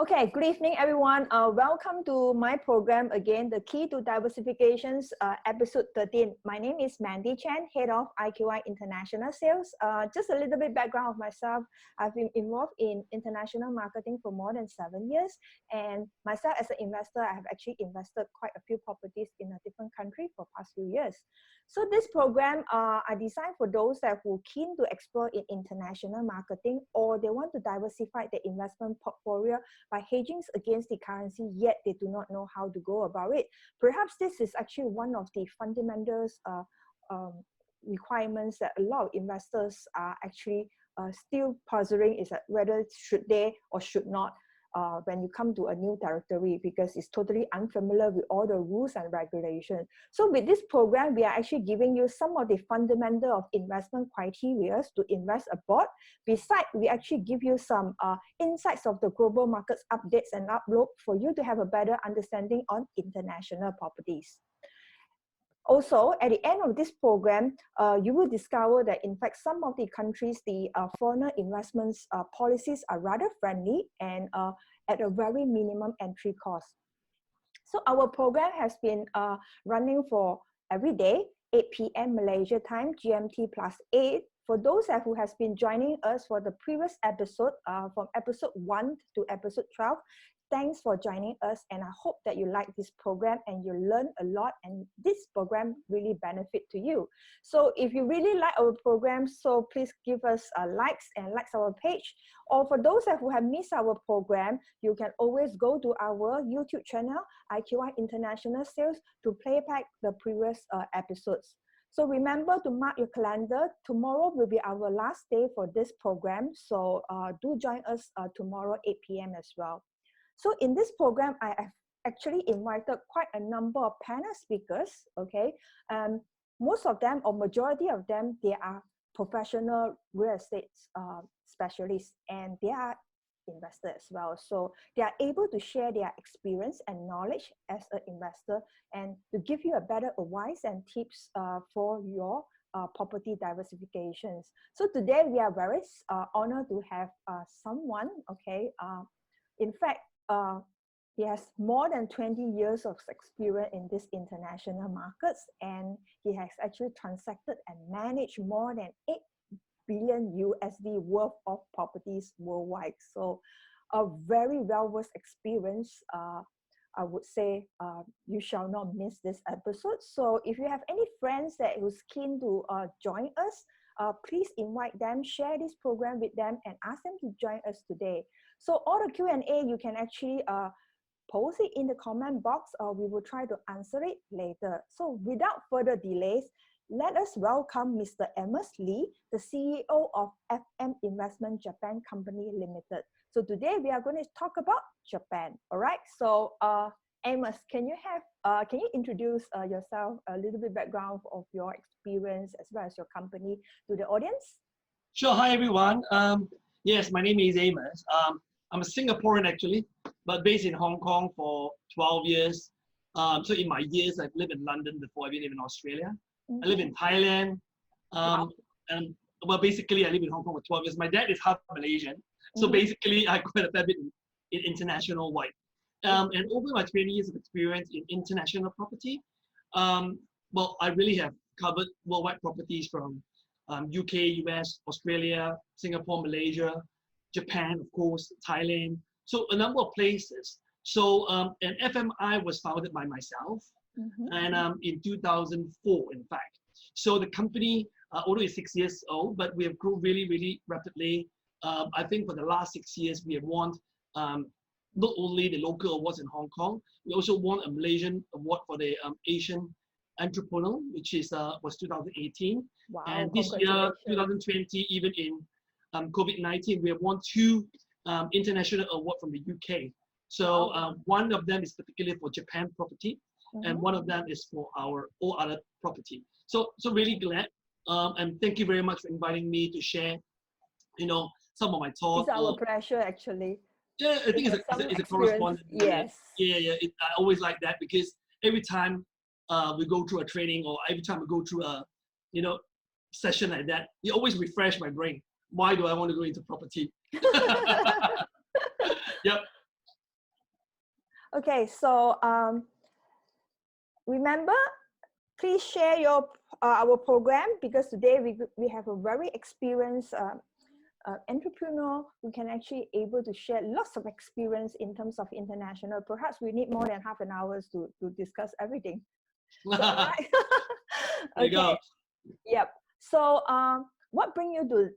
Okay, good evening, everyone. Welcome to my program again, the Key to Diversifications, episode 13. My name is Mandy Chen, head of IQI International Sales. Just a little bit background of myself. I've been involved in international marketing for more than 7 years. And myself as an investor, I have actually invested quite a few properties in a different country for past few years. So this program are designed for those that who are keen to explore in international marketing, or they want to diversify their investment portfolio by hedging against the currency, yet they do not know how to go about it. Perhaps this is actually one of the fundamentals requirements that a lot of investors are actually still puzzling, is that whether should they or should not when you come to a new territory, because it's totally unfamiliar with all the rules and regulations. So with this program, we are actually giving you some of the fundamental of investment criteria to invest abroad. Besides, we actually give you some insights of the global markets updates and upload for you to have a better understanding on international properties. Also, at the end of this program, you will discover that in fact, some of the countries, the foreign investments policies are rather friendly and at a very minimum entry cost. So our program has been running for every day, 8 p.m. Malaysia time, GMT +8. For those who has been joining us for the previous episode, from episode 1 to episode 12, thanks for joining us, and I hope that you like this program and you learn a lot, and this program really benefit to you. So if you really like our program, so please give us likes and likes our page. Or for those who have missed our program, you can always go to our YouTube channel, IQI International Sales, to play back the previous episodes. So remember to mark your calendar. Tomorrow will be our last day for this program. So do join us tomorrow, 8 p.m. as well. So in this program, I have actually invited quite a number of panel speakers, okay? Most of them, or majority of them, they are professional real estate specialists, and they are investors as well. So they are able to share their experience and knowledge as an investor and to give you a better advice and tips for your property diversifications. So today we are very honored to have someone, okay? In fact, he has more than 20 years of experience in these international markets, and he has actually transacted and managed more than 8 billion USD worth of properties worldwide. So a very well-versed experience. I would say you shall not miss this episode. So if you have any friends that who's keen to join us, please invite them, share this program with them, and ask them to join us today. So all the Q&A, you can actually post it in the comment box, or we will try to answer it later. So without further delays, let us welcome Mr. Amous Lee, the CEO of FM Investment Japan Company Limited. So today we are going to talk about Japan. All right. So Amous, can you introduce yourself, a little bit background of your experience as well as your company to the audience? Sure. Hi everyone. Yes, my name is Amous. I'm a Singaporean actually, but based in Hong Kong for 12 years. So in my years, I've lived in London before. I've lived in Australia. I live in Thailand. And well, basically, I live in Hong Kong for 12 years. My dad is half Malaysian. So basically, I quite a fair bit in international wide. And over my 20 years of experience in international property, well, I really have covered worldwide properties from UK, US, Australia, Singapore, Malaysia, Japan, of course, Thailand. So a number of places. So and FMI was founded by myself, and in 2004, in fact. So the company, although it's 6 years old, but we have grown really, really rapidly. I think for the last 6 years, we have won not only the local awards in Hong Kong, we also won a Malaysian award for the Asian Entrepreneur, which is was 2018. Wow, and this year, 2020, even in COVID-19, we have won 2 international awards from the UK. So one of them is particularly for Japan property, and one of them is for our all other property. So really glad, and thank you very much for inviting me to share, you know, some of my thoughts. It's our pleasure, actually. Yeah, I think it's a correspondence. Yes. Yeah. I always like that, because every time we go through a training, or every time we go through a, session like that, you always refresh my brain. Why do I want to go into property? Yep. Okay, so remember, please share your our program, because today we have a very experienced entrepreneur who can actually able to share lots of experience in terms of international. Perhaps we need more than half an hour to discuss everything. So, right? There you go. Yep. So what bring you to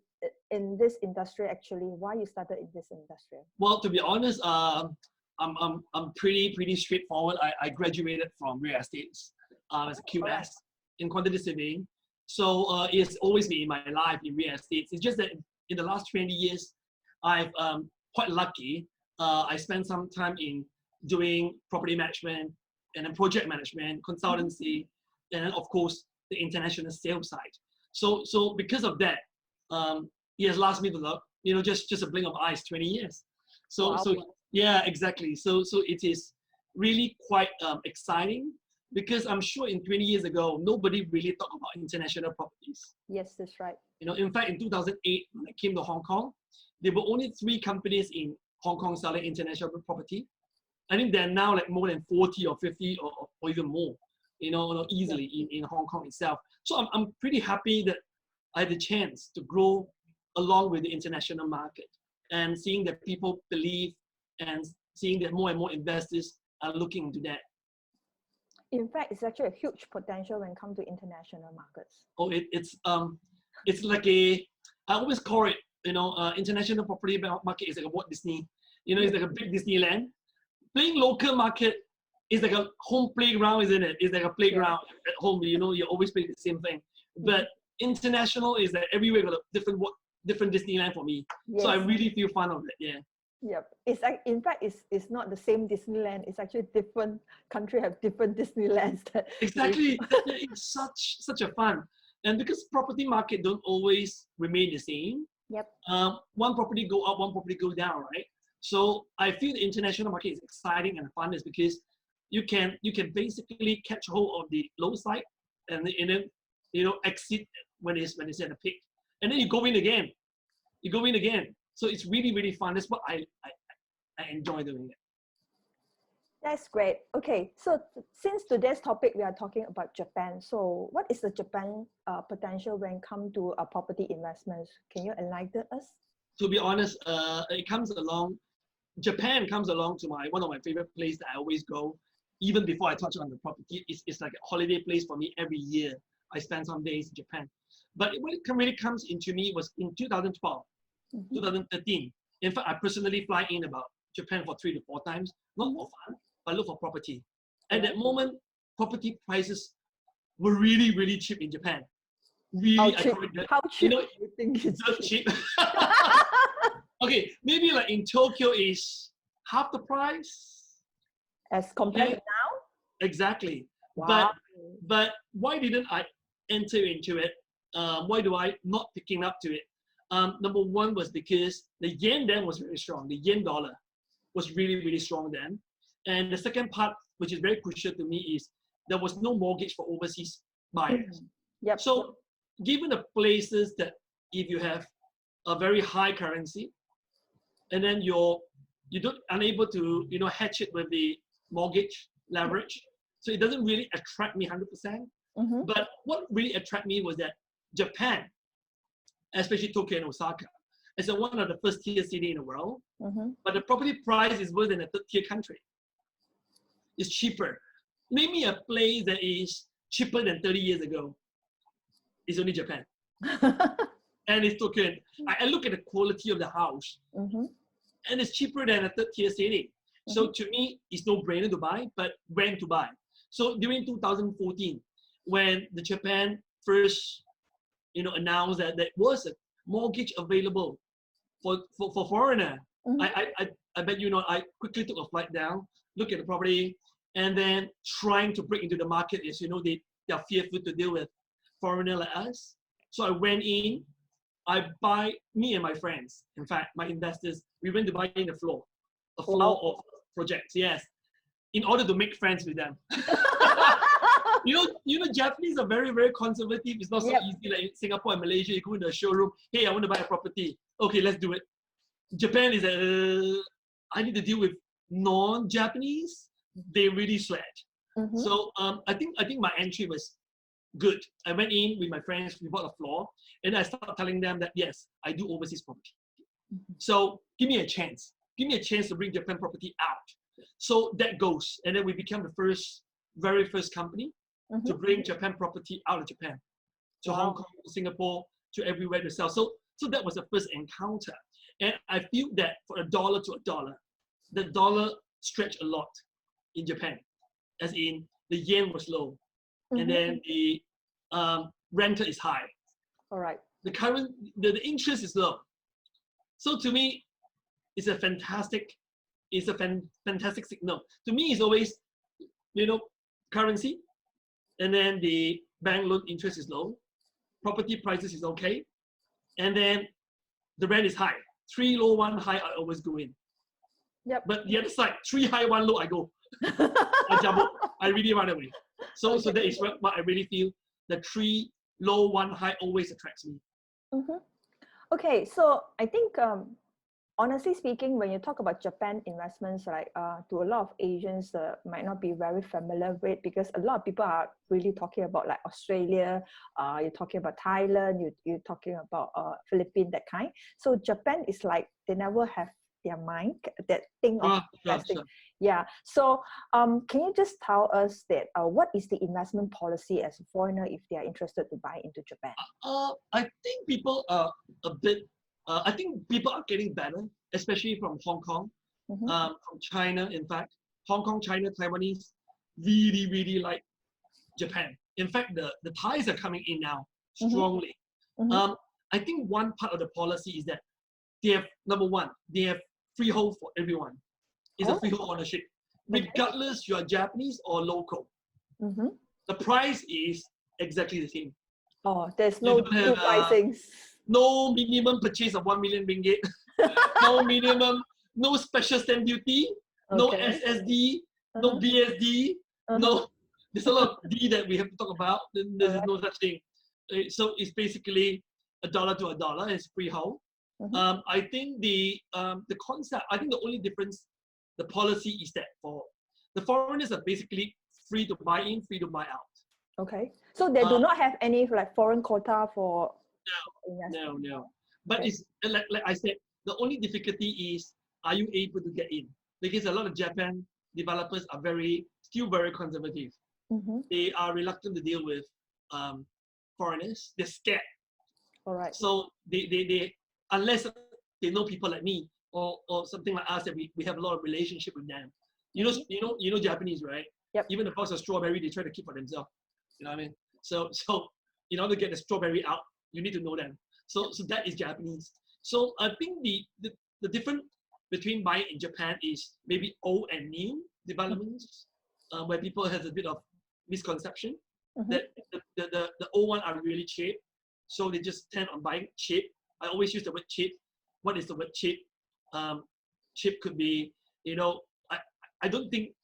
in this industry actually? Why you started in this industry? Well, to be honest, I'm pretty straightforward. I graduated from real estate as a QS in quantity surveying. So it's always been in my life in real estate. It's just that in the last 20 years, I've quite lucky. I spent some time in doing property management and then project management, consultancy, and then of course the international sales side. So because of that, it has lasted me the just a blink of eyes, 20 years. So wow. so yeah, exactly. So it is really quite exciting, because I'm sure in 20 years ago nobody really talked about international properties. Yes, that's right. In fact, in 2008 when I came to Hong Kong, there were only 3 companies in Hong Kong selling international property. I think there are now like more than 40 or 50 or even more, easily in Hong Kong itself. So I'm pretty happy that I had the chance to grow along with the international market, and seeing that people believe and seeing that more and more investors are looking into that. In fact, it's actually a huge potential when it comes to international markets. Oh, it's like I always call it, international property market is like a Walt Disney. It's like a big Disneyland. Playing local market is like a home playground, isn't it? It's like a playground at home. You always play the same thing. But international is that everywhere got a different Disneyland for me. Yes. So I really feel fun of it. Yeah. Yep. It's like, in fact, it's not the same Disneyland. It's actually different country have different Disneylands. Exactly. It's such a fun. And because property market don't always remain the same. Yep. One property go up, one property go down, right? So I feel the international market is exciting and fun, is because you can basically catch hold of the low side and then exit when it's at the peak, and then you go in again. So it's really fun. That's what I enjoy doing it. That's great. Okay, so since today's topic we are talking about Japan, so what is the Japan potential when it comes to property investments? Can you enlighten us? To be honest, Japan comes along to one of my favorite places that I always go. Even before I touch on the property, it's like a holiday place for me every year. I spend some days in Japan. But when it really comes into me was in 2012, 2013. In fact, I personally fly in about Japan for 3 to 4 times, not for fun, but look for property. At that moment, property prices were really cheap in Japan. Really, how cheap? How cheap? You think it's cheap? Okay, maybe like in Tokyo is half the price as compared to now. Exactly. Wow. But why didn't I enter into it? Why do I not picking up to it? Number one was because the yen then was very strong. The yen dollar was really strong then. And the second part, which is very crucial to me, is there was no mortgage for overseas buyers. Yep. So given the places that if you have a very high currency, and then you're unable to hedge it with the mortgage leverage, so it doesn't really attract me 100%. But what really attracted me was that Japan, especially Tokyo and Osaka, is one of the first tier city in the world. But the property price is worse than a 3rd tier country. It's cheaper. Name me a place that is cheaper than 30 years ago. It's only Japan. And it's Tokyo. I look at the quality of the house, and it's cheaper than a 3rd tier city. So to me, it's no brainer to buy, but when to buy. So during 2014, when the Japan first announced that there was a mortgage available for foreigner, I bet I quickly took a flight down, look at the property, and then trying to break into the market is they're fearful to deal with foreigner like us. So I went in, me and my friends, in fact my investors, we went to buy in a floor of projects, yes, in order to make friends with them. Japanese are very conservative. It's not so easy like in Singapore and Malaysia. You go into a showroom, hey, I want to buy a property. Okay, let's do it. Japan is I need to deal with non-Japanese, they really sweat. So I think my entry was good. I went in with my friends, we bought a floor, and I started telling them that yes, I do overseas property. So give me a chance. Give me a chance to bring Japan property out. So that goes, and then we became the very first company to bring Japan property out of Japan, to Hong Kong, to Singapore, to everywhere to sell. So that was the first encounter, and I feel that for a dollar to a dollar, the dollar stretched a lot in Japan, as in the yen was low, and then the rental is high. All right. The interest is low. So to me, it's a fantastic signal. To me, it's always, currency, and then the bank loan interest is low, property prices is okay, and then the rent is high. 3 low, 1 high, I always go in. Yep. But the other side, 3 high, 1 low, I go. I jump. I really run away. So that is what I really feel. The 3 low, 1 high always attracts me. Okay, so I think honestly speaking, when you talk about Japan investments, like to a lot of Asians might not be very familiar with, because a lot of people are really talking about like Australia, you're talking about Thailand, you're talking about Philippines, that kind. So Japan is like they never have their mind that think of investing. Sure. Yeah. So can you just tell us that what is the investment policy as a foreigner if they are interested to buy into Japan? I think people are a bit. I think people are getting better, especially from Hong Kong, from China. In fact, Hong Kong, China, Taiwanese really, really like Japan. In fact, the Thais are coming in now strongly. I think one part of the policy is that they have, number one, they have freehold for everyone. It's a freehold ownership, regardless you are Japanese or local. The price is exactly the same. Oh, there's no pricings. No minimum purchase of 1 million ringgit. No minimum, no special stamp duty, no SSD, no BSD, no. There's a lot of D that we have to talk about. There's no such thing. So it's basically $1 to $1. It's freehold. I think the concept. I think the only difference, the policy is that for the foreigners are basically free to buy in, free to buy out. Okay, so they do not have any like foreign quota for. No. But it's like I said, the only difficulty is, are you able to get in? Because a lot of Japan developers are still very conservative. They are reluctant to deal with foreigners. They're scared. All right. So they unless they know people like me or something like us that we have a lot of relationship with them. You know Japanese, right? Yep. Even the box of strawberry, they try to keep for themselves. You know what I mean? So in order to get the strawberry out, you need to know them. So that is Japanese. So I think the difference between buying in Japan is maybe old and new developments, where people has a bit of misconception that the old one are really cheap, so they just tend on buying cheap. I always use the word cheap. What is the word cheap? Cheap could be, I don't think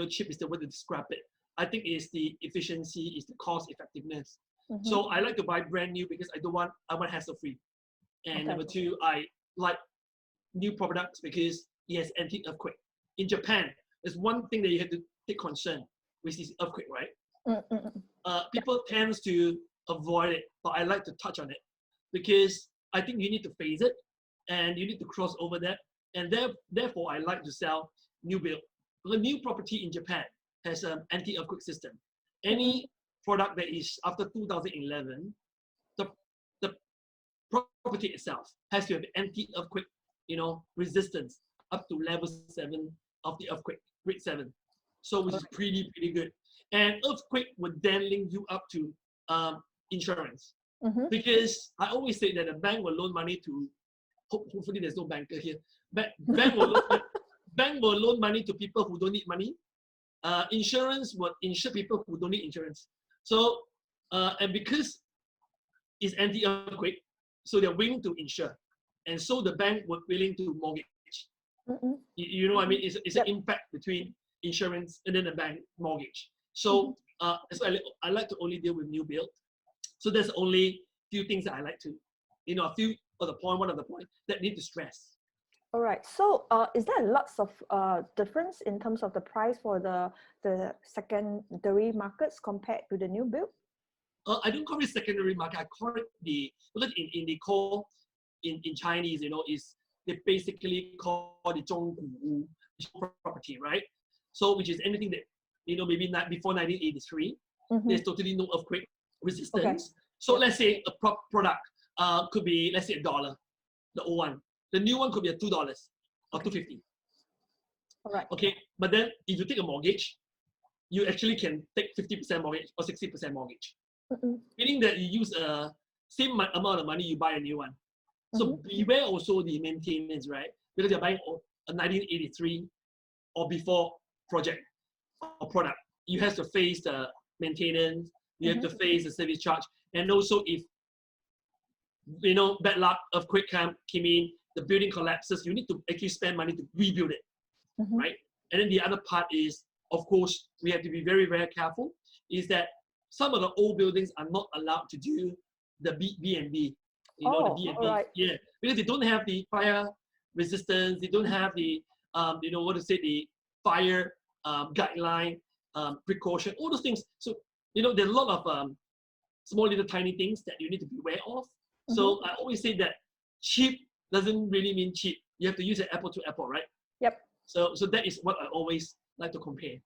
cheap is the word to describe it. I think it's the efficiency, it's the cost effectiveness. So I like to buy brand new because I want hassle free. And number two, I like new products because it has anti-earthquake. In Japan, there's one thing that you have to take concern, which is earthquake, right? People tend to avoid it, but I like to touch on it because I think you need to face it and you need to cross over that. And therefore, I like to sell new build. The new property in Japan has an anti-earthquake system. Any product that is after 2011, the property itself has to have anti-earthquake, resistance up to level 7 of the earthquake, grade 7. So which is pretty good. And earthquake would then link you up to insurance. Because I always say that a bank will loan money to, hopefully there's no banker here, but bank will loan money to people who don't need money. Insurance would insure people who don't need insurance. So, and because it's anti-earthquake, so they're willing to insure. And so the bank was willing to mortgage. You know what I mean? It's an impact between insurance and then the bank mortgage. So, so I like to only deal with new build. So there's only few things that I like to, one of the point that need to stress. All right. So, is there lots of difference in terms of the price for the secondary markets compared to the new build? I don't call it secondary market. I call it because in the call in Chinese, is they basically call the 中古屋 property, right? So which is anything that maybe not before 1983, there's totally no earthquake resistance. Okay. So let's say a product could be, let's say, $1, the old one. The new one could be $2 or $2.50. All right. Okay, but then if you take a mortgage, you actually can take 50% mortgage or 60% mortgage. Meaning that you use a same amount of money, you buy a new one. So beware also the maintenance, right? Because you're buying a 1983 or before project or product. You have to face the maintenance, you have to face the service charge. And also if, bad luck, earthquake came in, the building collapses, you need to actually spend money to rebuild it, right? And then the other part is, of course, we have to be very, very careful, is that some of the old buildings are not allowed to do the B&B, the B&B, right. yeah, because they don't have the fire resistance, they don't have the, the fire guideline, precaution, all those things. So, there are a lot of small little tiny things that you need to be aware of. So I always say that cheap doesn't really mean cheap. You have to use an apple to apple, right? Yep. So that is what I always like to compare.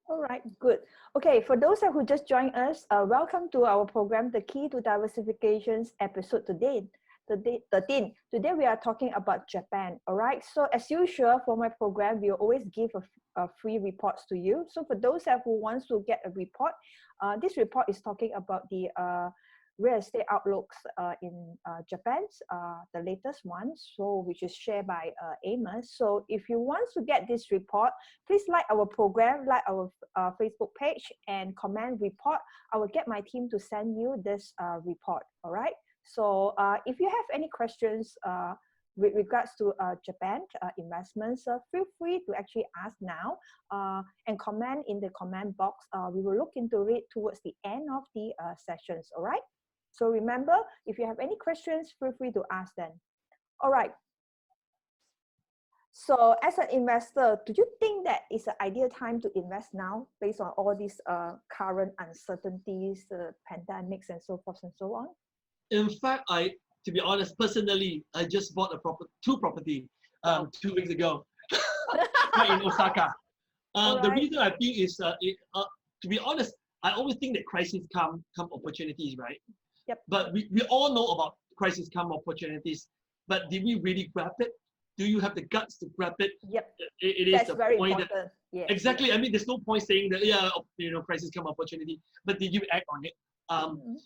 All right, good. Okay, for those who just joined us, welcome to our program, The Key to Diversifications episode today. 13. Today we are talking about Japan. All right, so as usual for my program, we always give a free reports to you. So for those who wants to get a report, this report is talking about the real estate outlooks in Japan, the latest one, so which is shared by Amous. So if you want to get this report, please like our program, like our Facebook page, and comment report. I will get my team to send you this report. All right. So if you have any questions with regards to Japan investments, feel free to actually ask now and comment in the comment box. We will look into it towards the end of the sessions. All right. So remember, if you have any questions, feel free to ask them. All right. So as an investor, do you think that it's an ideal time to invest now based on all these current uncertainties, pandemics and so forth and so on? In fact, to be honest, personally, I just bought two property 2 weeks ago right in Osaka. The reason I think is, to be honest, I always think that crises come opportunities, right? Yep. But we all know about crisis come opportunities, but did we really grab it? Do you have the guts to grab it? Yep. It is That's the very point important. Yes. Exactly. I mean, there's no point saying that, crisis come opportunity, but did you act on it?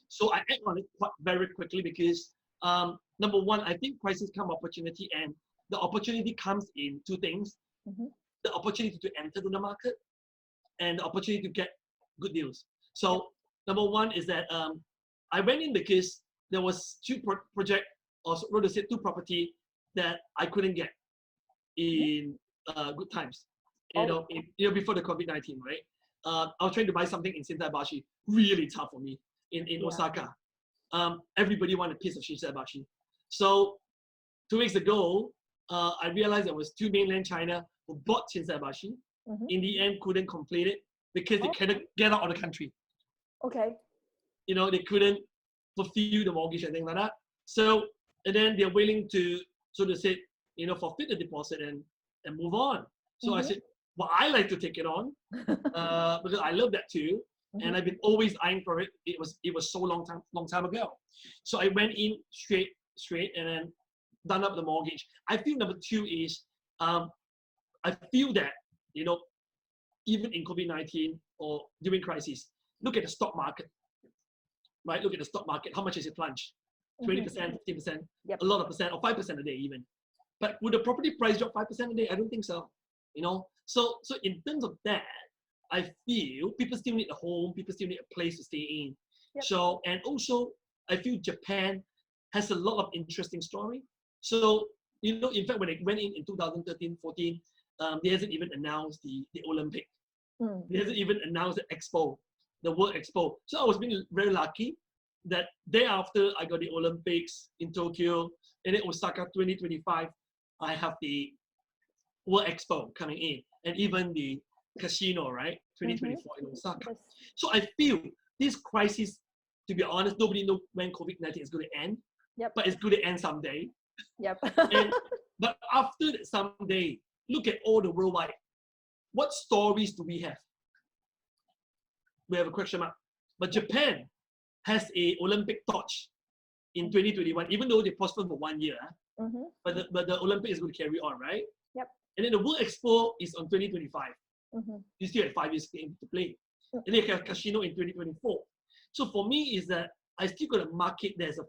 So I act on it very quickly because number one, I think crisis come opportunity, and the opportunity comes in two things: the opportunity to enter the market and the opportunity to get good deals. So number one is that I went in because there was two project, or rather say two property that I couldn't get in good times. Before the COVID-19, right? I was trying to buy something in Shinsaibashi, really tough for me in Osaka. Everybody wanted a piece of Shinsaibashi. So 2 weeks ago, I realized there was two mainland China who bought Shinsaibashi. In the end, couldn't complete it because they couldn't get out of the country. Okay. They couldn't fulfill the mortgage and things like that. So, and then they're willing to sort of say, forfeit the deposit and move on. So I said, well, I like to take it on because I love that too. And I've been always eyeing for it. It was so long time ago. So I went in straight and then done up the mortgage. I feel number two is, I feel that, even in COVID-19 or during crisis, look at the stock market, right? Look at the stock market. How much has it plunged? 20%, 15%, a lot of percent, or 5% a day even. But would the property price drop 5% a day? I don't think so. So in terms of that, I feel people still need a home, people still need a place to stay in. Yep. So, and also I feel Japan has a lot of interesting story. So, in fact, when I went in 2013, 14, they hasn't even announced the Olympic. They hasn't even announced the Expo, the World Expo. So I was being very lucky that day after I got the Olympics in Tokyo, and then Osaka 2025, I have the World Expo coming in, and even the casino, right? 2024 in Osaka. Yes. So I feel this crisis, to be honest, nobody knows when COVID-19 is going to end, Yep. but it's going to end someday. Yep. But after that someday, look at all the worldwide. What stories do we have? We have a question mark. But Japan has a Olympic torch in 2021, even though they postponed for 1 year. But the Olympic is going to carry on, right? Yep. And then the World Expo is on 2025. You still have 5 years game to play. And then you have casino in 2024. So for me is that I still got a market there's a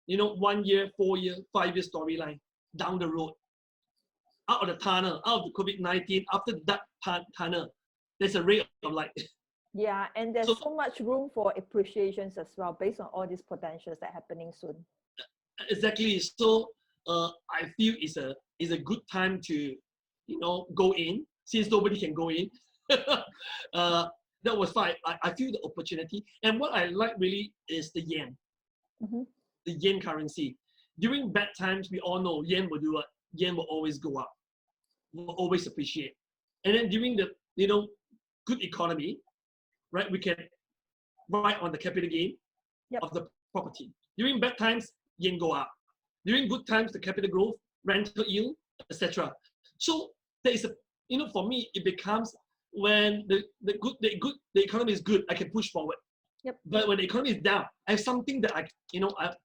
1 year, 4 year, 5 year storyline down the road. Out of the tunnel, out of the COVID-19, after that tunnel, there's a ray of light. Yeah, and there's so much room for appreciations as well based on all these potentials that are happening soon. Exactly. So I feel it's a good time to go in since nobody can go in. That was fine. I feel the opportunity, and what I like really is the yen, the yen currency. During bad times, we all know yen will do what? Yen will always go up, will always appreciate. And then during the good economy, right, we can ride on the capital gain of the property. During bad times, yen go up. During good times, the capital growth, rental yield, etc. So there is a for me, it becomes when the economy is good, I can push forward. Yep. But when the economy is down, I have something that I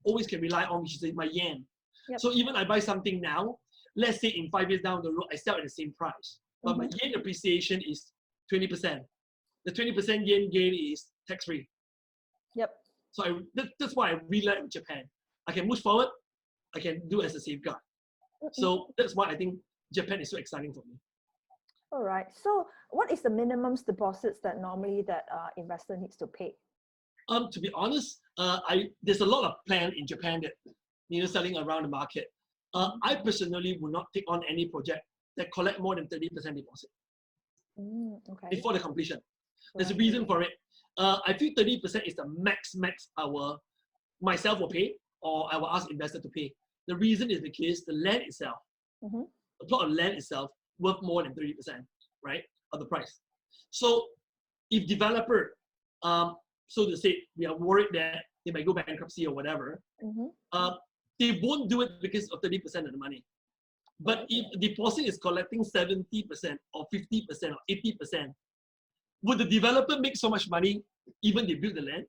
always can rely on, which is my yen. Yep. So even I buy something now, let's say in 5 years down the road, I sell at the same price. But my yen appreciation is 20%. The 20% yen gain is tax-free. Yep. So that's why I really like Japan. I can move forward. I can do as a safeguard. So that's why I think Japan is so exciting for me. All right. So what is the minimum deposits that normally that investor needs to pay? To be honest, there's a lot of plan in Japan that selling around the market. I personally would not take on any project that collect more than 30% deposit before the completion. There's a reason for it. I feel 30% is the max myself will pay, or I will ask investor to pay. The reason is because the land itself, the plot of land itself, worth more than 30%, right, of the price. So if developer, so to say, we are worried that they might go bankruptcy or whatever, they won't do it because of 30% of the money. But if deposit is collecting 70% or 50% or 80%, would the developer make so much money even they build the land,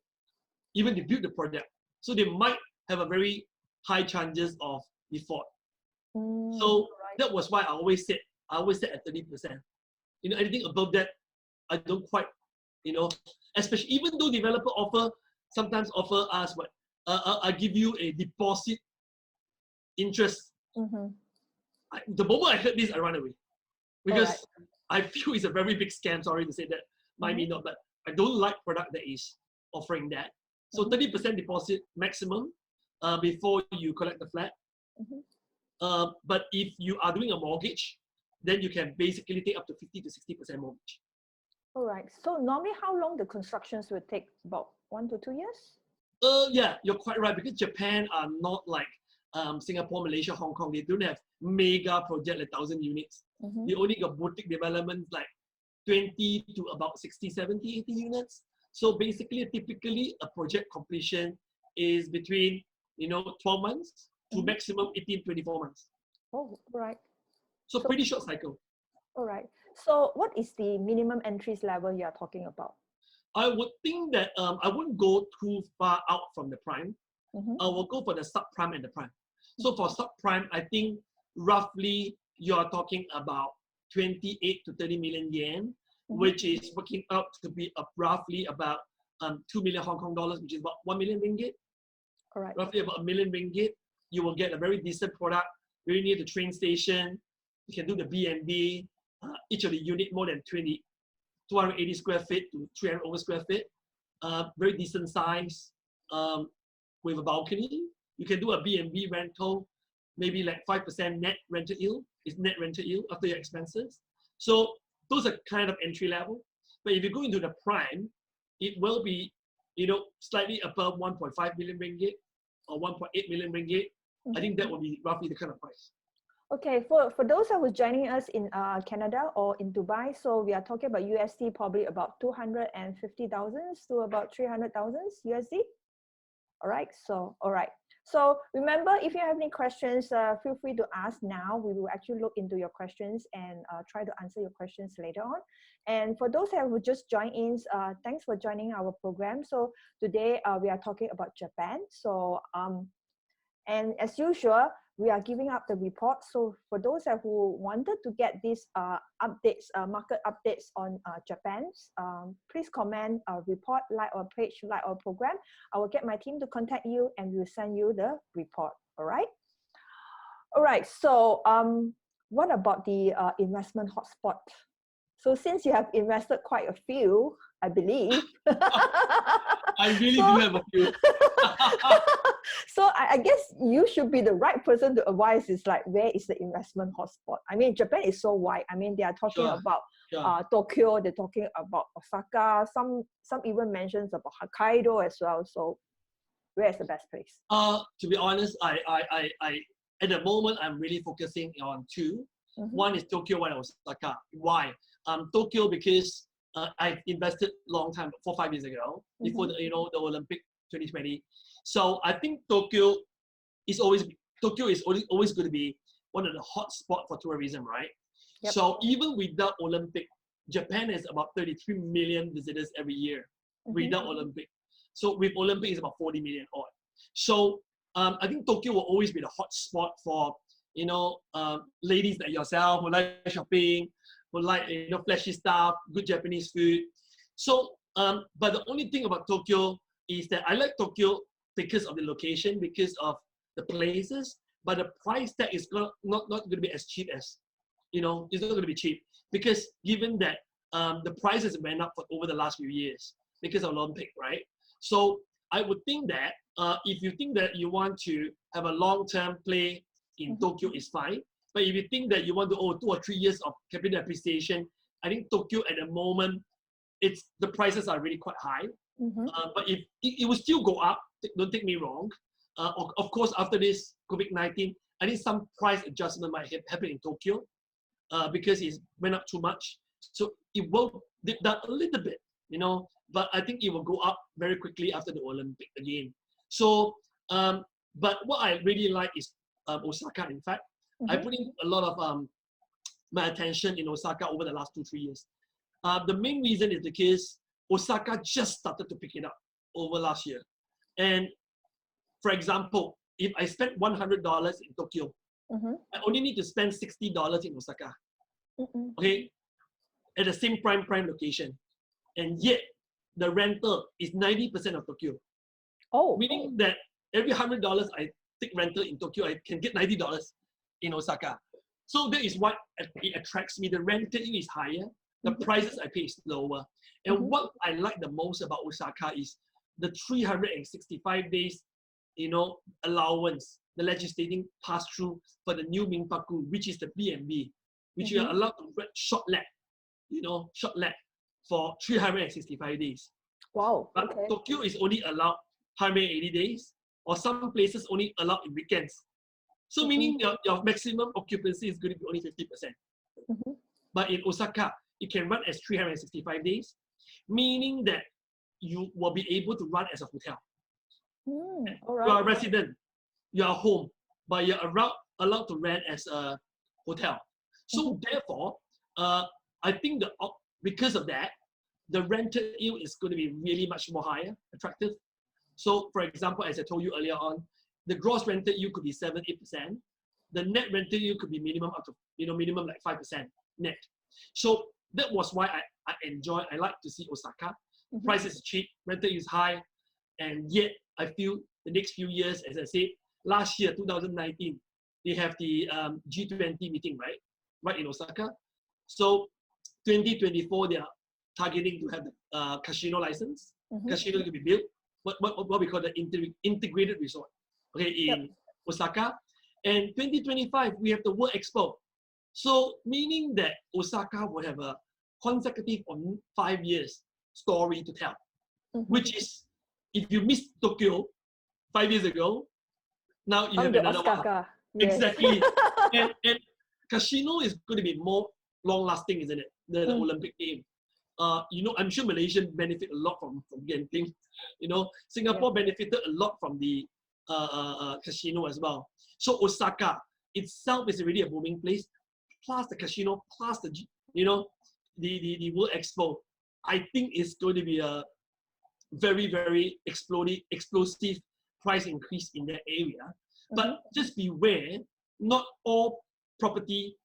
even they build the project? So they might have a very high chances of default. So that was why I always said at 30%. Anything above that, I don't quite, especially even though developer sometimes offer us what, I give you a deposit interest. The moment I heard this, I ran away because I feel it's a very big scam. Sorry to say that, might be not, but I don't like product that is offering that. So 30% deposit maximum before you collect the flat. But if you are doing a mortgage, then you can basically take up to 50 to 60% mortgage. All right. So normally, how long the constructions will take? About 1 to 2 years? Yeah, you're quite right, because Japan are not like Singapore, Malaysia, Hong Kong. They don't have mega project like 1,000 units. They only got boutique developments like 20 to about 60, 70, 80 units. So basically, typically a project completion is between 12 months to maximum 18, 24 months. Oh, right. So pretty short cycle. All right. So what is the minimum entries level you are talking about? I would think that I wouldn't go too far out from the prime. I will go for the subprime and the prime. So for subprime, I think roughly you are talking about 28 to 30 million yen, which is working out to be roughly about 2 million Hong Kong dollars, which is about 1 million ringgit. All right. Roughly about 1 million ringgit. You will get a very decent product, very near the train station. You can do the B&B. Each of the unit more than 280 square feet to 300 over square feet. Very decent size with a balcony. You can do a B&B rental, maybe like 5% net rental yield. It's net rental yield after your expenses. So those are kind of entry level. But if you go into the prime, it will be slightly above 1.5 million ringgit or 1.8 million ringgit. I think that will be roughly the kind of price. Okay, for those who are joining us in Canada or in Dubai, so we are talking about USD probably about 250,000 to about 300,000 USD. All right, so all right. So remember, if you have any questions, feel free to ask now. We will actually look into your questions and try to answer your questions later on. And for those who just joined in, thanks for joining our program. So today we are talking about Japan. So and as usual, we are giving up the report. So for those who wanted to get these updates, market updates on Japan, please comment, report, like our page, like our program. I will get my team to contact you and we'll send you the report. All right. All right. So what about the investment hotspot? So since you have invested quite a few, I believe. I really do have a few. So I guess you should be the right person to advise is like, where is the investment hotspot? I mean, Japan is so wide. I mean, they are talking about Tokyo, they're talking about Osaka, some even mentions about Hokkaido as well. So where is the best place? To be honest, I at the moment, I'm really focusing on two. One is Tokyo, one is Osaka. Why? Tokyo, because I've invested long time, 4 or 5 years ago, before the Olympic 2020. So I think Tokyo is always going to be one of the hot spots for tourism, right? Yep. So even without Olympic, Japan has about 33 million visitors every year without Olympic. So with Olympic, it's about 40 million odd. So I think Tokyo will always be the hot spot for ladies like yourself who like shopping, who like flashy stuff, good Japanese food. So but the only thing about Tokyo is that I like Tokyo because of the location, because of the places, but the price tag is not going to be as cheap as, it's not going to be cheap, because given that the prices went up for over the last few years because of Olympic, right? So I would think that if you think that you want to have a long-term play in Tokyo, is fine. But if you think that you want to 2 or 3 years of capital appreciation, I think Tokyo at the moment, the prices are really quite high. But if it will still go up, don't take me wrong. Of course, after this COVID-19, I think some price adjustment might happen in Tokyo because it went up too much. So it will dip down a little bit, but I think it will go up very quickly after the Olympic again. So, but what I really like is Osaka, in fact. I put in a lot of my attention in Osaka over the last 2-3 years. The main reason is because Osaka just started to pick it up over last year. And for example, if I spent $100 in Tokyo, I only need to spend $60 in Osaka. Okay, at the same prime location, and yet the rental is 90% of Tokyo. Meaning that every $100 I take rental in Tokyo, I can get $90 in Osaka. So that is what it attracts me. The rental is higher, the prices I pay is lower. And what I like the most about Osaka is the 365 days, allowance, the legislating pass-through for the new Minpaku, which is the B&B, which you are allowed to rent short let for 365 days. Wow. But Tokyo is only allowed 180 days, or some places only allowed in weekends. So meaning your maximum occupancy is going to be only 50%. But in Osaka, it can run as 365 days, meaning that you will be able to run as a hotel. All right. You are a resident, you are home, but you're allowed to rent as a hotel. So therefore, I think because of that, the rental yield is going to be really much more higher, attractive. So for example, as I told you earlier on, the gross rental yield could be 7-8%. The net rental yield could be minimum up to minimum like 5% net. So that was why I like to see Osaka. Price is cheap, rental is high, and yet I feel the next few years, as I said, last year 2019, they have the G20 meeting, right in Osaka. So 2024 they are targeting to have the casino license. Casino to be built. What we call the integrated resort. Okay, in Osaka. And 2025, we have the World Expo. So meaning that Osaka will have a consecutive of 5 years story to tell, which is, if you missed Tokyo 5 years ago, now you have another one. Yes. Exactly. and casino is going to be more long-lasting, isn't it? The Olympic game. I'm sure Malaysia benefit a lot from Genting. Singapore benefited a lot from the casino as well. So Osaka itself is already a booming place, plus the casino, plus the the World Expo. I think it's going to be a very, very explosive price increase in that area. But just beware, not all property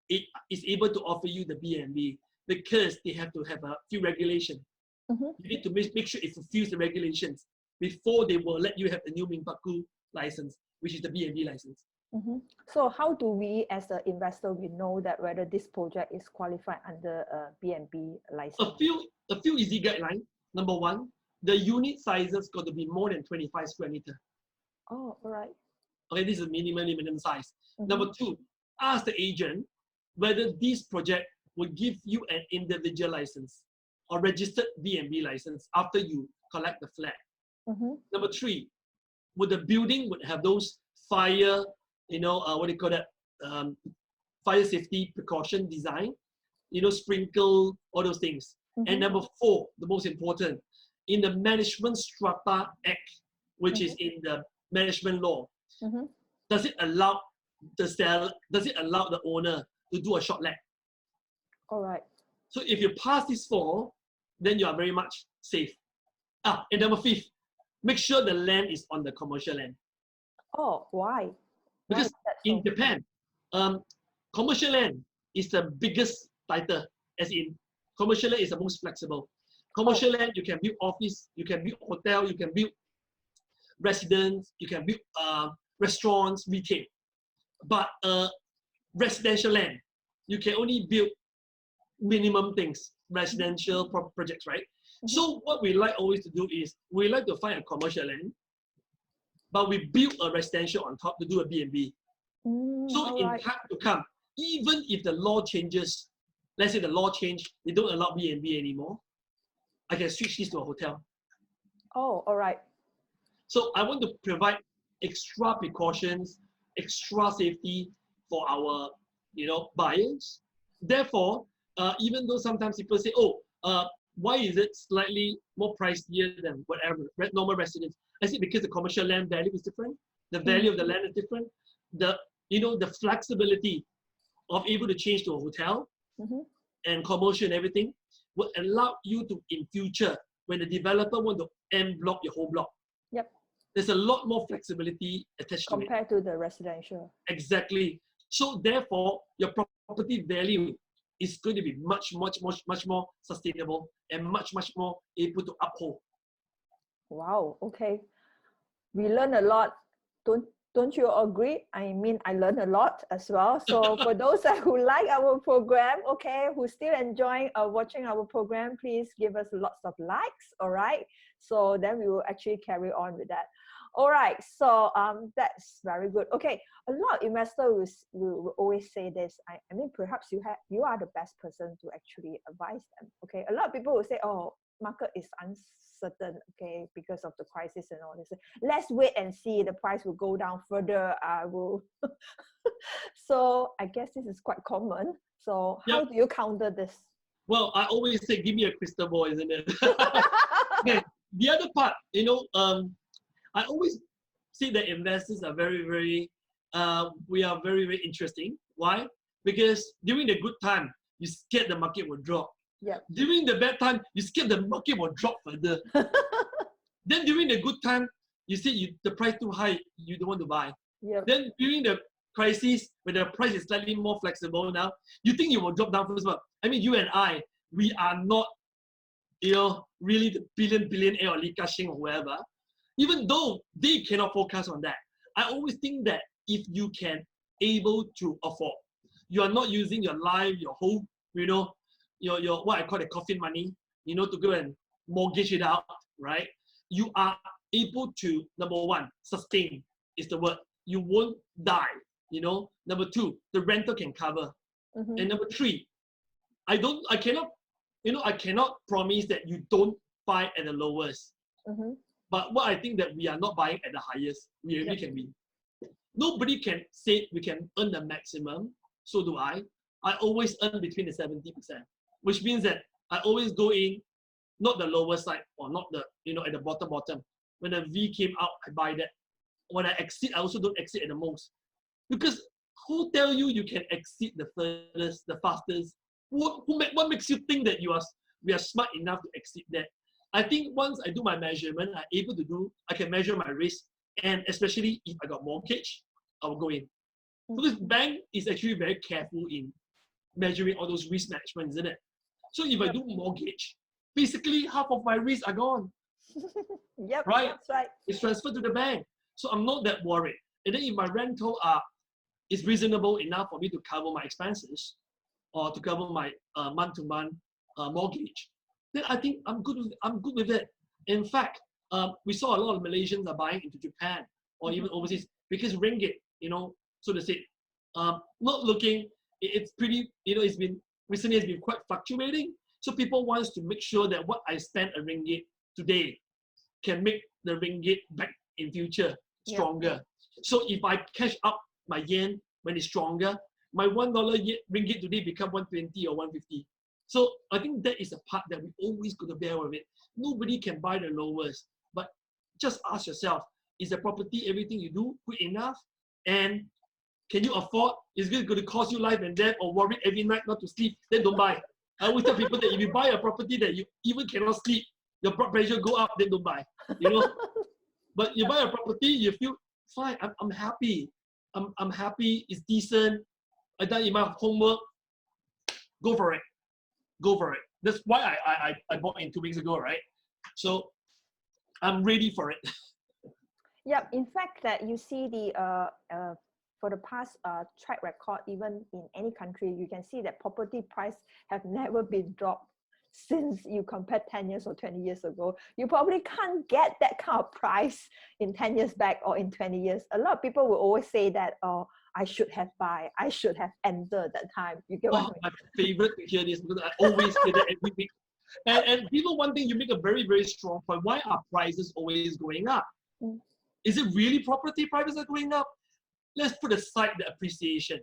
is able to offer you the B&B because they have to have a few regulations. You need to make sure it fulfills the regulations before they will let you have the new Minpaku license, which is the B&B license. So how do we, as an investor, we know that whether this project is qualified under a B&B license? A few easy guidelines. Number one, the unit sizes got to be more than 25 square meter. Oh, all right. Okay, this is minimum size. Number two, ask the agent whether this project will give you an individual license or registered B&B license after you collect the flat. Number three, would the building would have those fire, what do you call that, fire safety precaution design, sprinkle, all those things. And number four, the most important, in the Management Strata Act, which is in the management law, does it allow the owner to do a short let? All right. So if you pass this four, then you are very much safe. And number fifth, make sure the land is on the commercial land. Oh, why? Because in Japan, commercial land is the biggest title, as in commercial land is the most flexible. Commercial land, you can build office, you can build hotel, you can build residence, you can build restaurants, retail. But residential land, you can only build minimum things, residential projects, right? So what we like always to do is, we like to find a commercial land, but we build a residential on top to do a B&B. So in time to come, even if the law changes, let's say the law changed, they don't allow B&B anymore, I can switch this to a hotel. Oh, all right. So I want to provide extra precautions, extra safety for our, buyers. Therefore, even though sometimes people say, why is it slightly more pricier than whatever normal residence? I say because the commercial land value is different, the value of the land is different, the flexibility of able to change to a hotel and commercial and everything will allow you to, in future, when the developer want to en block your whole block. Yep. There's a lot more flexibility attached to it. Compared to the residential. Exactly. So therefore, your property value is going to be much more sustainable and much more able to uphold. Wow. Okay. We learn a lot. Don't you agree? I mean, I learned a lot as well. So for those who like our program, okay, who still enjoying watching our program, please give us lots of likes. All right. So then we will actually carry on with that. All right. So that's very good. Okay. A lot of investors will always say this. I mean, perhaps you are the best person to actually advise them. Okay. A lot of people will say, oh, market is uncertain, okay, because of the crisis and all this. Let's wait and see. The price will go down further. I will. So I guess this is quite common. So how do you counter this? Well, I always say, give me a crystal ball, isn't it? Okay. The other part, I always see that investors are very, we are very interesting. Why? Because during the good time, you scared the market will drop. Yep. During the bad time, you scared the market will drop further. Then during the good time, you see the price too high, you don't want to buy. Yep. Then during the crisis, when the price is slightly more flexible now, you think you will drop down first. But I mean, you and I, we are not, really the billionaire or Li Ka-shing or whoever. Even though they cannot focus on that, I always think that if you can able to afford, you are not using your life, your whole, your what I call the coffin money, to go and mortgage it out, right? You are able to, number one, sustain is the word. You won't die, Number two, the rental can cover. And number three, I cannot promise that you don't buy at the lowest. But what I think that we are not buying at the highest, we really can be. Nobody can say we can earn the maximum. So do I. I always earn between the 70%, which means that I always go in, not the lower side or not the, at the bottom. When the V came out, I buy that. When I exit, I also don't exit at the most. Because who tell you can exit the furthest, the fastest? What makes you think that we are smart enough to exit that? I think once I do my measurement, I can measure my risk. And especially if I got mortgage, I will go in. Because bank is actually very careful in measuring all those risk management, isn't it? So if I do mortgage, basically half of my risks are gone. Yep, right? That's right. It's transferred to the bank. So I'm not that worried. And then if my rental is reasonable enough for me to cover my expenses or to cover my month-to-month mortgage, then I think I'm good with it. In fact, we saw a lot of Malaysians are buying into Japan or even overseas because ringgit, so to say, not looking, it's pretty, it's been quite fluctuating. So people wants to make sure that what I spend a ringgit today can make the ringgit back in future stronger. So if I cash up my yen when it's stronger, my $1 ringgit today become 120 or 150. So I think that is a part that we always got to bear with it. Nobody can buy the lowest, but just ask yourself, is the property everything you do good enough? And can you afford? Is it going to cost you life and death or worry every night not to sleep? Then don't buy. I always tell people that if you buy a property that you even cannot sleep, your blood pressure go up, then don't buy. But you buy a property, you feel fine. I'm happy. I'm happy. It's decent. I done enough homework. Go for it. Go for it. That's why I bought in 2 weeks ago, right? So I'm ready for it. Yeah, in fact, that you see for the past track record, even in any country, you can see that property price have never been dropped since you compare 10 years or 20 years ago. You probably can't get that kind of price in 10 years back or in 20 years. A lot of people will always say that, oh, I should have buy, I should have entered that time. You get what I mean? My favorite to hear this because I always hear that every week. And people, one thing you make a very, very strong point. Why are prices always going up? Is it really property prices are going up? Let's put aside the appreciation.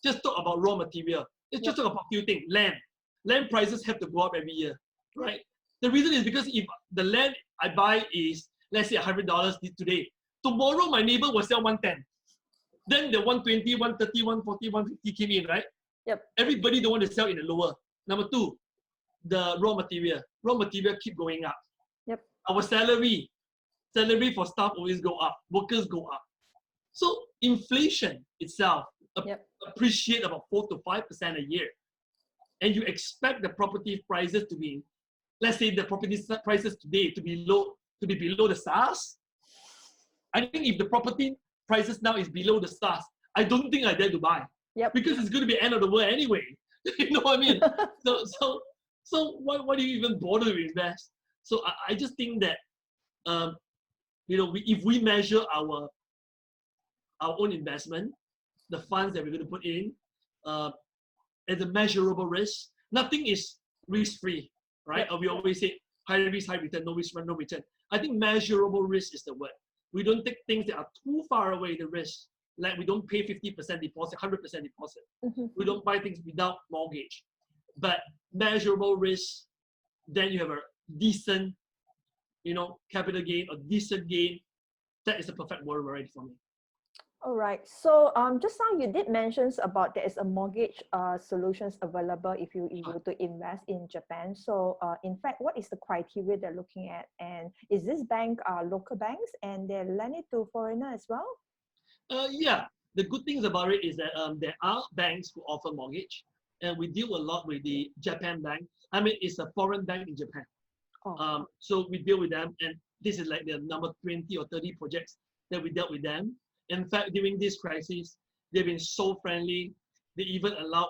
Just talk about raw material. Let's just talk about a few things. Land prices have to go up every year, right? The reason is because if the land I buy is, let's say $100 today, tomorrow my neighbor will sell 110. Then the 120, 130, 140, 150 came in, right? Yep. Everybody don't want to sell in the lower. Number two, the raw material. Raw material keep going up. Yep. Our salary for staff always go up. Workers go up. So inflation itself appreciate about 4 to 5% a year. And you expect the property prices to be, let's say the property prices today to be below the SARS. I think if the property prices now is below the SARS, I don't think I dare to buy. Because it's going to be end of the world anyway. You know what I mean? So why do you even bother to invest? So I just think that if we measure our own investment, the funds that we're going to put in, as a measurable risk, nothing is risk-free, right? Or we always say high risk, high return, no risk, no return. I think measurable risk is the word. We don't take things that are too far away the risk. Like we don't pay 50% deposit, 100% deposit. We don't buy things without mortgage. But measurable risk, then you have a decent, capital gain or decent gain. That is a perfect word already for me. All right. So just now you did mention about there is a mortgage solutions available if you were to invest in Japan. So in fact, what is the criteria they're looking at? And is this bank local banks and they lend it to foreigner as well? Yeah. The good things about it is that there are banks who offer mortgage, and we deal a lot with the Japan bank. I mean, it's a foreign bank in Japan. So we deal with them, and this is like the number 20 or 30 projects that we dealt with them. In fact, during this crisis, they've been so friendly. They even allow,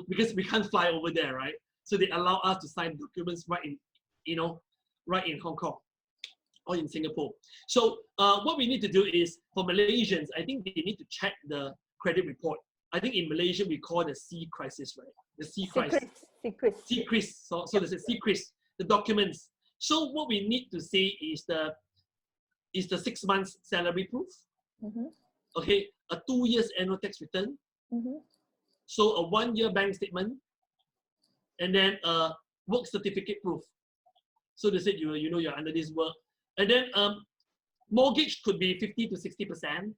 because we can't fly over there, right? So they allow us to sign documents right in Hong Kong or in Singapore. So what we need to do is, for Malaysians, I think they need to check the credit report. I think in Malaysia, we call the C crisis, right? The C crisis. C-crisis. So there's a C-crisis, the documents. So what we need to say is the 6 months salary proof. okay, a 2 years annual tax return, so a 1 year bank statement, and then a work certificate proof. So they said you know you're under this work, and then mortgage could be 50 to 60%.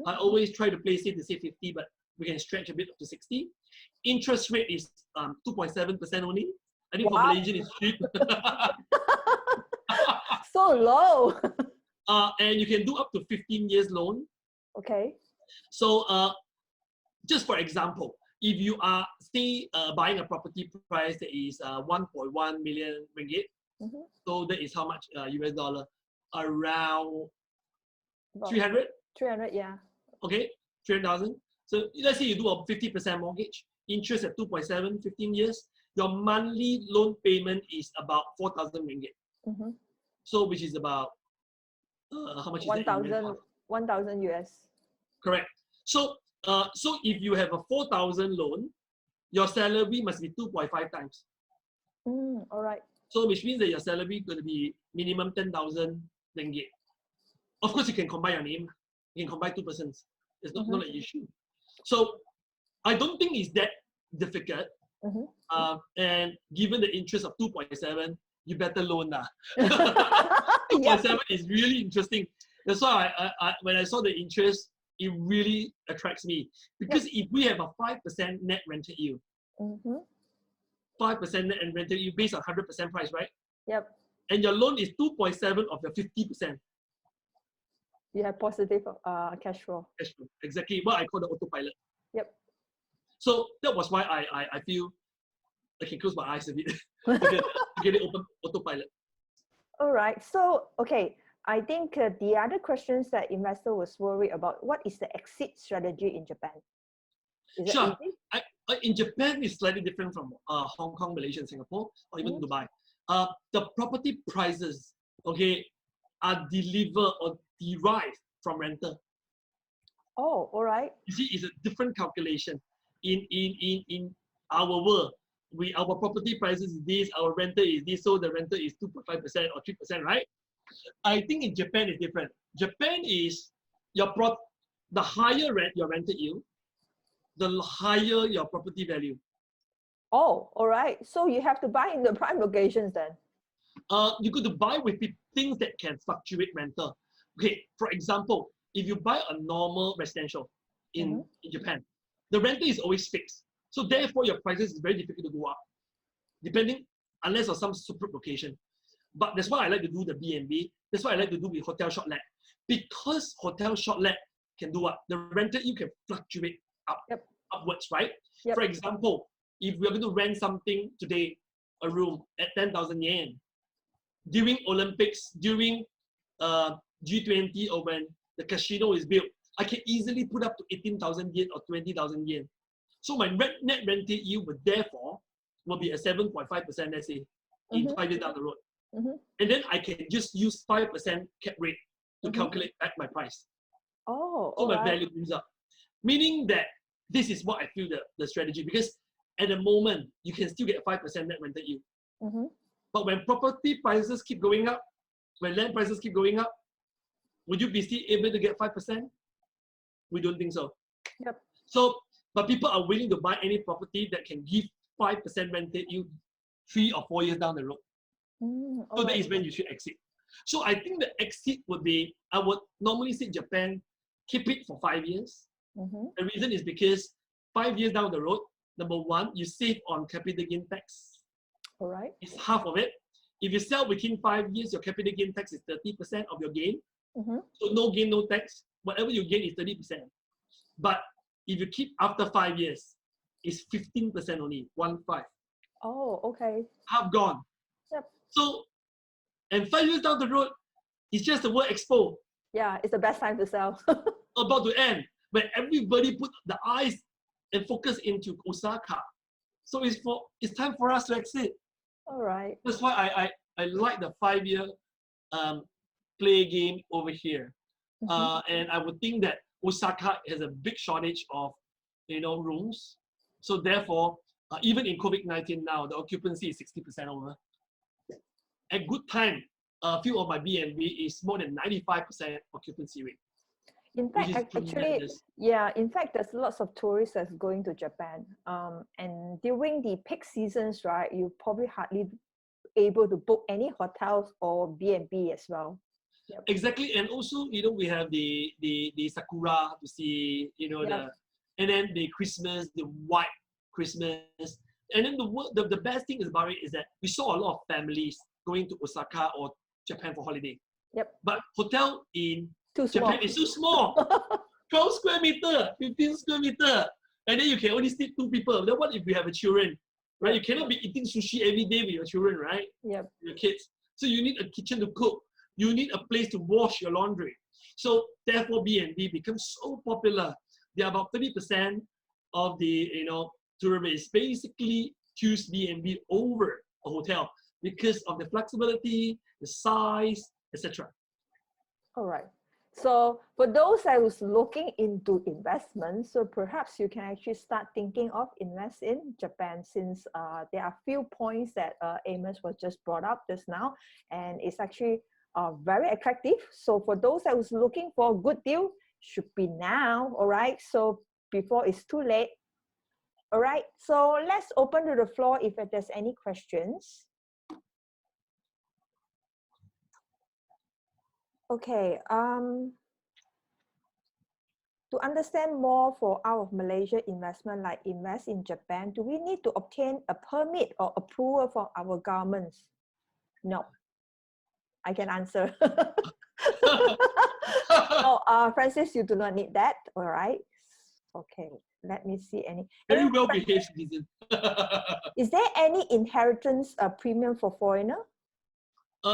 I always try to place it to say 50, but we can stretch a bit up to 60. Interest rate is 2.7% only. I think for Malaysian it's cheap. So low. And you can do up to 15 years loan. Okay. So just for example, if you are say buying a property price that is 1.1 million ringgit, so that is how much US dollar? Around 300? 300, yeah. Okay, 300,000. So let's say you do a 50% mortgage, interest at 2.7, 15 years, your monthly loan payment is about 4,000 ringgit. So which is about, how much is 1,000 US. Correct. So, so if you have a 4,000 loan, your salary must be 2.5 times. All right. So which means that your salary is going to be minimum 10,000 ringgit. Of course, you can combine your name. You can combine two persons. It's not an issue. So I don't think it's that difficult. And given the interest of 2.7, you better loan now. 2.7 is really interesting. That's why when I saw the interest, it really attracts me. Because if we have a 5% net rental yield, 5% net rental yield based on 100% price, right? Yep. And your loan is 2.7 of your 50%. You have positive cash flow. Cash flow. Exactly what I call the autopilot. Yep. So that was why I feel I can close my eyes a bit to get it open autopilot. All right. So, okay. I think the other questions that investor was worried about, what is the exit strategy in Japan? Is it Sure. easy? In Japan, it's slightly different from Hong Kong, Malaysia, and Singapore, or even Dubai. The property prices, okay, are delivered or derived from rental. Oh, all right. You see, it's a different calculation. In our world, our property prices is this, our rental is this, so the rental is 2.5% or 3%, right? I think in Japan it's different. Japan is the higher your rental yield, the higher your property value. Oh, all right. So you have to buy in the prime locations then. You got to buy with things that can fluctuate rental. Okay, for example, if you buy a normal residential in Japan, the rental is always fixed. So therefore, your prices is very difficult to go up, depending, unless on some super location. But that's why I like to do the B&B. That's why I like to do with hotel short-let. Because hotel short-let can do what? The rental you can fluctuate upwards, right? Yep. For example, if we're going to rent something today, a room at 10,000 yen, during Olympics, during G20, or when the casino is built, I can easily put up to 18,000 yen or 20,000 yen. So my net rental yield would therefore will be a 7.5%, let's say, in 5 years down the road. And then I can just use 5% cap rate to calculate back my price. Oh, so my value moves up. Meaning that this is what I feel the strategy, because at the moment, you can still get 5% net rental yield. But when property prices keep going up, when land prices keep going up, would you be still able to get 5%? We don't think so. Yep. So, but people are willing to buy any property that can give 5% rental yield 3 or 4 years down the road. So that is when you should exit. So I think the exit would be, I would normally say Japan, keep it for 5 years. The reason is because 5 years down the road, number one, you save on capital gain tax. All right. It's half of it. If you sell within 5 years, your capital gain tax is 30% of your gain. So no gain, no tax. Whatever you gain is 30%. But if you keep after 5 years, it's 15% only, 1.5. Oh, okay. Half gone. Yep. So, and 5 years down the road, it's just the word expo. Yeah, it's the best time to sell. About to end, when everybody put the eyes and focus into Osaka. So it's time for us to exit. All right. That's why I like the 5 year play game over here. And I would think that Osaka has a big shortage of rooms. So therefore, even in COVID-19 now, the occupancy is 60% over. At good time, a few of my B&B is more than 95% occupancy rate. In which fact, is actually, tremendous. yeah, in fact, there's lots of tourists that's going to Japan. And during the peak seasons, right, you probably hardly able to book any hotels or B&B as well. Yep. Exactly, and also we have the sakura to see, Yep. and then the Christmas, the white Christmas, and then the best thing about it is that we saw a lot of families going to Osaka or Japan for holiday. Yep. But hotel in Too Japan small. is so small, 12 square meter, 15 square meter, and then you can only sleep 2 people. Then what if you have a children, right? Yep. You cannot be eating sushi every day with your children, right? Yep. Your kids. So you need a kitchen to cook. You need a place to wash your laundry. So therefore, B&B becomes so popular. There are about 30% of the tourists basically choose B&B over a hotel because of the flexibility, the size, etc. All right. So for those that was looking into investment, so perhaps you can actually start thinking of invest in Japan, since there are few points that Amos was just brought up just now, and it's actually very attractive. So for those that was looking for a good deal, should be now. All right. So before it's too late. All right. So let's open to the floor if there's any questions. Okay. To understand more for out of Malaysia investment, like invest in Japan, do we need to obtain a permit or approval from our governments? No. I can answer. Oh, Francis, you do not need that. All right. Okay. Let me see any. Very well behaved citizen. Is there any inheritance premium for foreigner?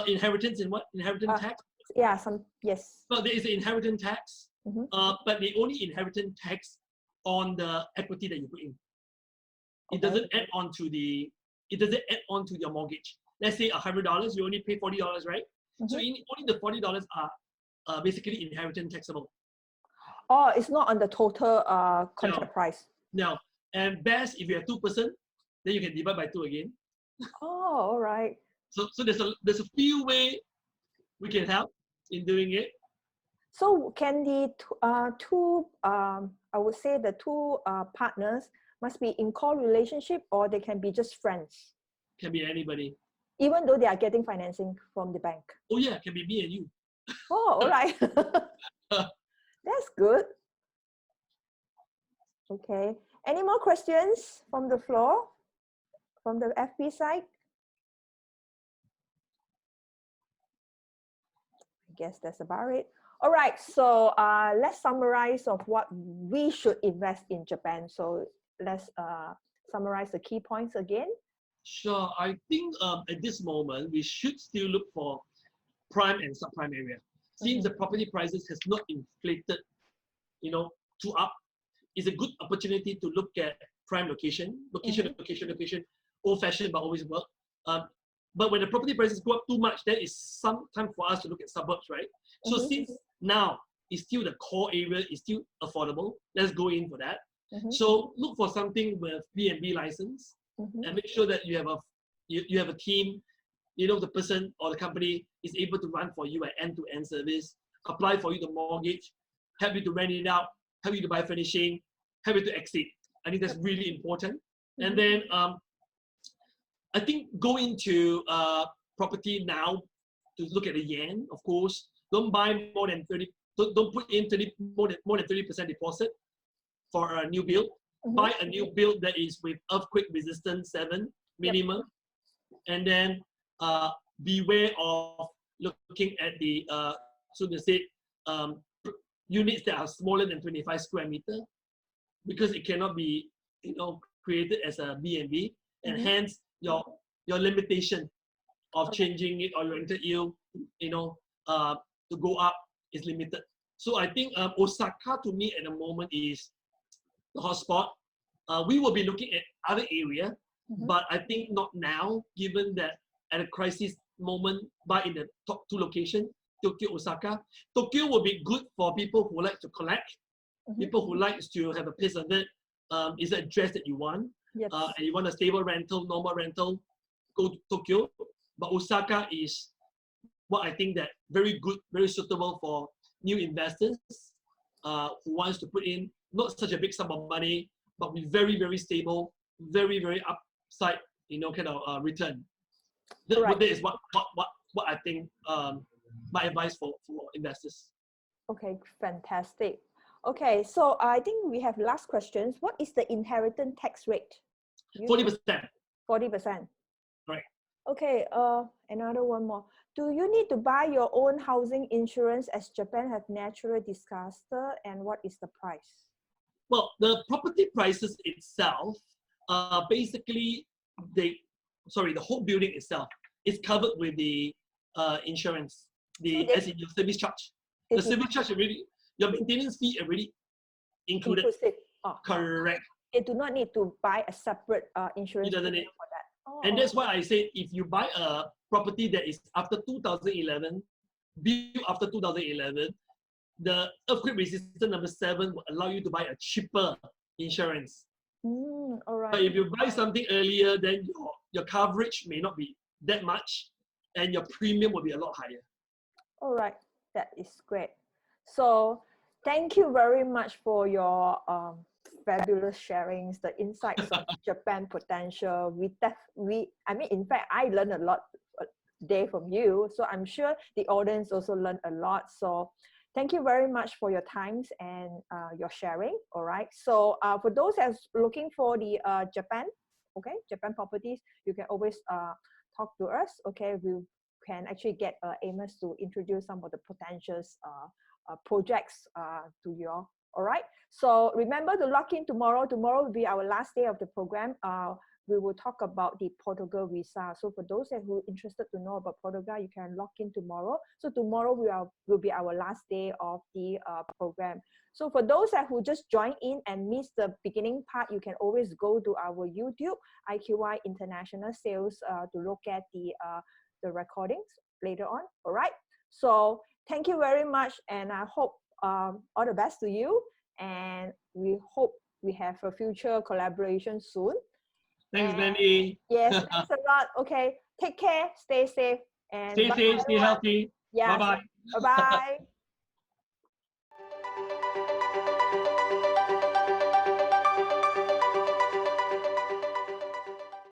Inheritance in what? Inheritance tax? Yeah, yes. Well, there is an inheritance tax, but they only inheritance tax on the equity that you put in. It doesn't add on to your mortgage. Let's say $100, you only pay $40, right? So only the $40 are basically inheritance taxable. Oh, it's not on the total contract price. No, and best if you have 2%, then you can divide by 2 again. Oh, all right. So there's a few ways we can help in doing it. So can the two, I would say the two partners must be in core relationship, or they can be just friends? Can be anybody. Even though they are getting financing from the bank? Oh yeah, can be me and you. Oh, all right. That's good. Okay. Any more questions from the floor? From the FB side? I guess that's about it. All right, so let's summarize of what we should invest in Japan. So let's summarize the key points again. Sure, I think at this moment we should still look for prime and subprime area. Since the property prices has not inflated, to up, it's a good opportunity to look at prime location, old-fashioned but always work. But when the property prices go up too much, then it's some time for us to look at suburbs, right? So since now it's still the core area is still affordable, let's go in for that. So look for something with B&B license and make sure that you have a team. The person or the company is able to run for you an end-to-end service, apply for you the mortgage, help you to rent it out, help you to buy furnishing, help you to exit. I think that's really important. And then I think go into property now to look at the yen, of course. Don't buy more than 30, don't put in more than 30% deposit for a new build. Buy a new build that is with earthquake resistance 7 minimum. And then beware of looking at the units that are smaller than 25 square meter, because it cannot be created as a B&B, and hence your limitation of changing it or your rental yield to go up is limited. So I think Osaka to me at the moment is the hotspot. We will be looking at other area, but I think not now, given that at a crisis moment, buy in the top 2 locations, Tokyo, Osaka. Tokyo will be good for people who like to collect, people who like to have a piece of it. Is the address that you want, and you want a stable rental, normal rental, go to Tokyo. But Osaka is what I think that very good, very suitable for new investors who wants to put in not such a big sum of money, but with very, very stable, very, very upside, kind of return. That is what I think my advice for investors. Okay, fantastic. Okay, so I think we have last questions. What is the inheritance tax rate? 40%. 40%. Right. Okay, another one more. Do you need to buy your own housing insurance as Japan have natural disaster, and what is the price? Well, the property prices itself, basically, the whole building itself is covered with the insurance, as in your service charge. The service charge already, your maintenance fee already included. Inclusive. Oh. Correct. They do not need to buy a separate insurance for that. Oh, and that's why I say if you buy a property that is after 2011, built after 2011, the earthquake resistant number 7 will allow you to buy a cheaper insurance. All right. But if you buy something earlier, then your coverage may not be that much, and your premium will be a lot higher. All right, that is great. So thank you very much for your fabulous sharings, the insights of Japan potential. In fact, I learned a lot today from you. So I'm sure the audience also learned a lot. So thank you very much for your times and your sharing. All right. So for those that's looking for the Japan properties, you can always talk to us. Okay, we can actually get Amous to introduce some of the potentials projects to you all. All right. So remember to log in tomorrow. Tomorrow will be our last day of the program. We will talk about the Portugal visa. So for those who are interested to know about Portugal, you can log in tomorrow. So tomorrow will be our last day of the program. So for those who just joined in and missed the beginning part, you can always go to our YouTube, IQI International Sales, to look at the recordings later on. All right. So thank you very much, and I hope all the best to you. And we hope we have a future collaboration soon. Thanks, Mandy. Yes, thanks a lot. Okay, take care, stay safe, and stay safe, stay healthy. Yeah, bye bye. Bye bye.